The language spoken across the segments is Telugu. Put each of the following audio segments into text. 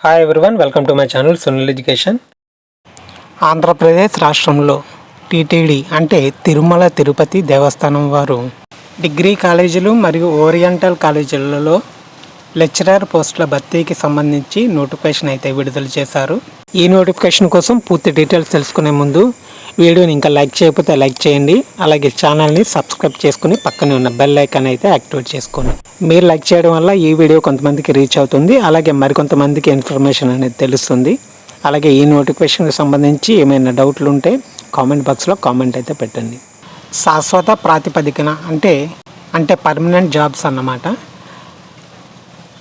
Hi everyone, welcome to my channel Sunil education. Andhra Pradesh రాష్ట్రంలో టీటీడీ అంటే తిరుమల తిరుపతి దేవస్థానం వారు డిగ్రీ కాలేజీలు మరియు ఓరియంటల్ కాలేజీలలో లెక్చరర్ పోస్టుల భర్తీకి సంబంధించి నోటిఫికేషన్ అయితే విడుదల చేశారు. ఈ నోటిఫికేషన్ కోసం పూర్తి డీటెయిల్స్ తెలుసుకునే ముందు వీడియోని ఇంకా లైక్ చేయకపోతే లైక్ చేయండి. అలాగే ఛానల్ని సబ్స్క్రైబ్ చేసుకుని పక్కనే ఉన్న బెల్ ఐకాన్ అయితే యాక్టివేట్ చేసుకోండి. మీరు లైక్ చేయడం వల్ల ఈ వీడియో కొంతమందికి రీచ్ అవుతుంది, అలాగే మరికొంతమందికి ఇన్ఫర్మేషన్ అనేది తెలుస్తుంది. అలాగే ఈ నోటిఫికేషన్కి సంబంధించి ఏమైనా డౌట్లు ఉంటే కామెంట్ బాక్స్లో కామెంట్ అయితే పెట్టండి. శాశ్వత ప్రాతిపదికన అంటే పర్మనెంట్ జాబ్స్ అన్నమాట.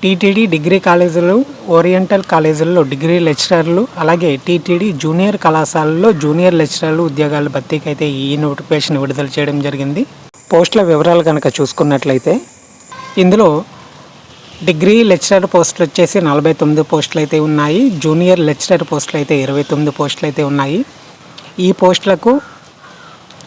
టీటీడీ డిగ్రీ కాలేజీలు, ఓరియంటల్ కాలేజీల్లో డిగ్రీ లెక్చరర్లు, అలాగే టీటీడీ జూనియర్ కళాశాలలో జూనియర్ లెక్చరర్లు ఉద్యోగాల భర్తీకి అయితే ఈ నోటిఫికేషన్ విడుదల చేయడం జరిగింది. పోస్టుల వివరాలు కనుక చూసుకున్నట్లయితే ఇందులో డిగ్రీ లెక్చరర్ పోస్టులు వచ్చేసి 49 పోస్టులు అయితే ఉన్నాయి. జూనియర్ లెక్చరర్ పోస్టులు అయితే 29 పోస్టులు అయితే ఉన్నాయి. ఈ పోస్టులకు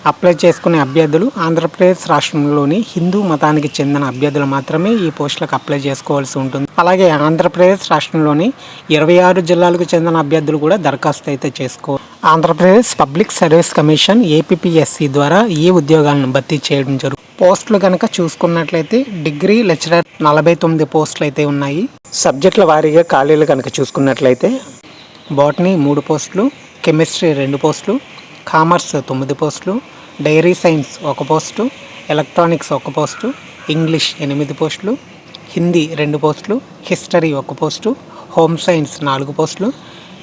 అప్లై చేసుకునే అభ్యర్థులు ఆంధ్రప్రదేశ్ రాష్ట్రంలోని హిందూ మతానికి చెందిన అభ్యర్థులు మాత్రమే ఈ పోస్టులకు అప్లై చేసుకోవాల్సి ఉంటుంది. అలాగే ఆంధ్రప్రదేశ్ రాష్ట్రంలోని 26 జిల్లాలకు చెందిన అభ్యర్థులు కూడా దరఖాస్తు అయితే చేసుకోవాలి. Andhra Pradesh public service commission APPSC ద్వారా ఈ ఉద్యోగాలను భర్తీ చేయడం జరుగుతుంది. పోస్టులు కనుక చూసుకున్నట్లయితే డిగ్రీ లెక్చరర్ 49 పోస్టులు అయితే ఉన్నాయి. సబ్జెక్టుల వారీగా ఖాళీలు కనుక చూసుకున్నట్లయితే బాటనీ 3 పోస్టులు, కెమిస్ట్రీ 2 పోస్టులు, కామర్స్ 9 పోస్టులు, dairy science 1 post, electronics 1 post, English 8 పోస్టులు, హిందీ 2 పోస్టులు, హిస్టరీ 1 పోస్టు, హోమ్ సైన్స్ 4 పోస్టులు,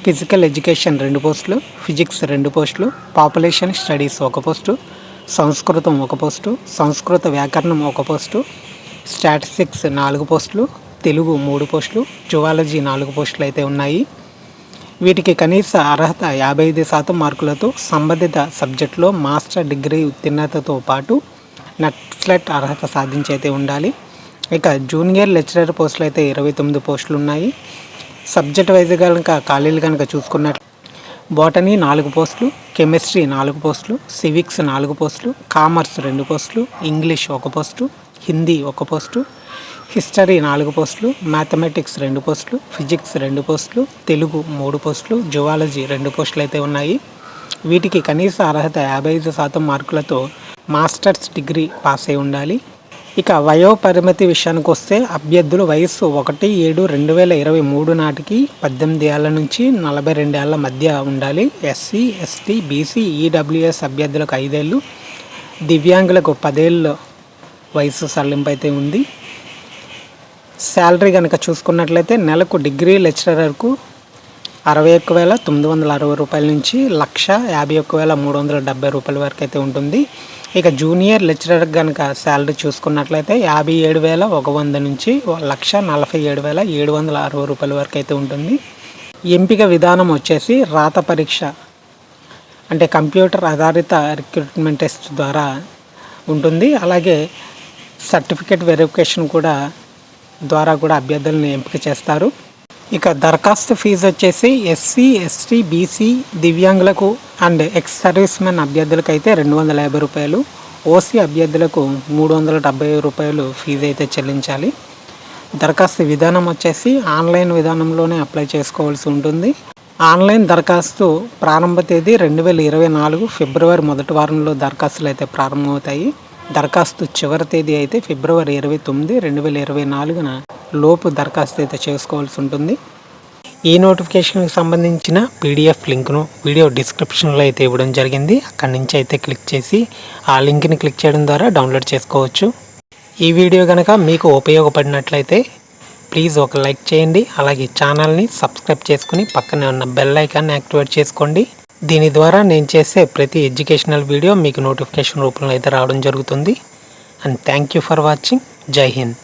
ఫిజికల్ ఎడ్యుకేషన్ 2 పోస్టులు, ఫిజిక్స్ 2 పోస్టులు, పాపులేషన్ స్టడీస్ 1 పోస్టు, సంస్కృతం 1 పోస్టు, సంస్కృత వ్యాకరణం 1 పోస్టు, స్టాటిస్టిక్స్ 4 పోస్టులు, తెలుగు 3 పోస్టులు, జువాలజీ 4 పోస్టులు అయితే ఉన్నాయి. వీటికి కనీస అర్హత 55% మార్కులతో సంబంధిత సబ్జెక్టులో మాస్టర్ డిగ్రీ ఉత్తీర్ణతతో పాటు నెట్ అర్హత సాధించి అయితే ఉండాలి. ఇక జూనియర్ లెక్చరర్ పోస్టులు అయితే 29 పోస్టులు ఉన్నాయి. సబ్జెక్ట్ వైజ్ కనుక ఖాళీలు కనుక చూసుకున్నట్లు బాటనీ 4 పోస్టులు, కెమిస్ట్రీ 4 పోస్టులు, సివిక్స్ 4 పోస్టులు, కామర్స్ 2 పోస్టులు, English 1 post, Hindi 1 post, history 4 పోస్టులు, మ్యాథమెటిక్స్ 2 పోస్టులు, ఫిజిక్స్ 2 పోస్టులు, తెలుగు 3 పోస్టులు, జువాలజీ 2 పోస్టులు అయితే ఉన్నాయి. వీటికి కనీస అర్హత 55% మార్కులతో మాస్టర్స్ డిగ్రీ పాస్ అయి ఉండాలి. ఇక వయో పరిమితి విషయానికి వస్తే అభ్యర్థులు వయస్సు 1/7/2023 నాటికి 18 ఏళ్ల నుంచి 42 ఏళ్ల మధ్య ఉండాలి. ఎస్సీ, ఎస్టీ, బీసీ, ఈడబ్ల్యూఎస్ అభ్యర్థులకు 5 ఏళ్ళు, దివ్యాంగులకు 10 ఏళ్ళ వయసు సడలింపు అయితే ఉంది. శాలరీ కనుక చూసుకున్నట్లయితే నెలకు డిగ్రీ లెక్చరర్కు 61,960 రూపాయల నుంచి 1,51,370 రూపాయల వరకు అయితే ఉంటుంది. ఇక జూనియర్ లెక్చరర్ కనుక శాలరీ చూసుకున్నట్లయితే 57,100 నుంచి 1,47,760 రూపాయల వరకు అయితే ఉంటుంది. ఎంపిక విధానం వచ్చేసి రాత పరీక్ష అంటే కంప్యూటర్ ఆధారిత రిక్రూట్మెంట్ టెస్ట్ ద్వారా ఉంటుంది. అలాగే సర్టిఫికేట్ వెరిఫికేషన్ ద్వారా కూడా అభ్యర్థులను ఎంపిక చేస్తారు. ఇక దరఖాస్తు ఫీజు వచ్చేసి ఎస్సీ, ఎస్టీ, బీసీ, దివ్యాంగులకు అండ్ ఎక్స్ సర్వీస్ మెన్ అభ్యర్థులకు అయితే 250 రూపాయలు, ఓసీ అభ్యర్థులకు 370 రూపాయలు ఫీజు అయితే చెల్లించాలి. దరఖాస్తు విధానం వచ్చేసి ఆన్లైన్ విధానంలోనే అప్లై చేసుకోవాల్సి ఉంటుంది. ఆన్లైన్ దరఖాస్తు ప్రారంభ తేదీ 2024 ఫిబ్రవరి మొదటి వారంలో దరఖాస్తులు అయితే ప్రారంభమవుతాయి. దరఖాస్తు చివరి తేదీ అయితే ఫిబ్రవరి 29, 2024 లోపు దరఖాస్తు అయితే చేసుకోవాల్సి ఉంటుంది. ఈ నోటిఫికేషన్కి సంబంధించిన పీడిఎఫ్ లింక్ను వీడియో డిస్క్రిప్షన్లో అయితే ఇవ్వడం జరిగింది. అక్కడి నుంచి అయితే క్లిక్ చేసి ఆ లింక్ని క్లిక్ చేయడం ద్వారా డౌన్లోడ్ చేసుకోవచ్చు. ఈ వీడియో కనుక మీకు ఉపయోగపడినట్లయితే ప్లీజ్ ఒక లైక్ చేయండి. అలాగే ఛానల్ని సబ్స్క్రైబ్ చేసుకుని పక్కనే ఉన్న బెల్ ఐకాన్ని యాక్టివేట్ చేసుకోండి. దీని ద్వారా నేను చేసే ప్రతి ఎడ్యుకేషనల్ వీడియో మీకు నోటిఫికేషన్ రూపంలో అయితే రావడం జరుగుతుంది. And thank you for watching. జై హింద్.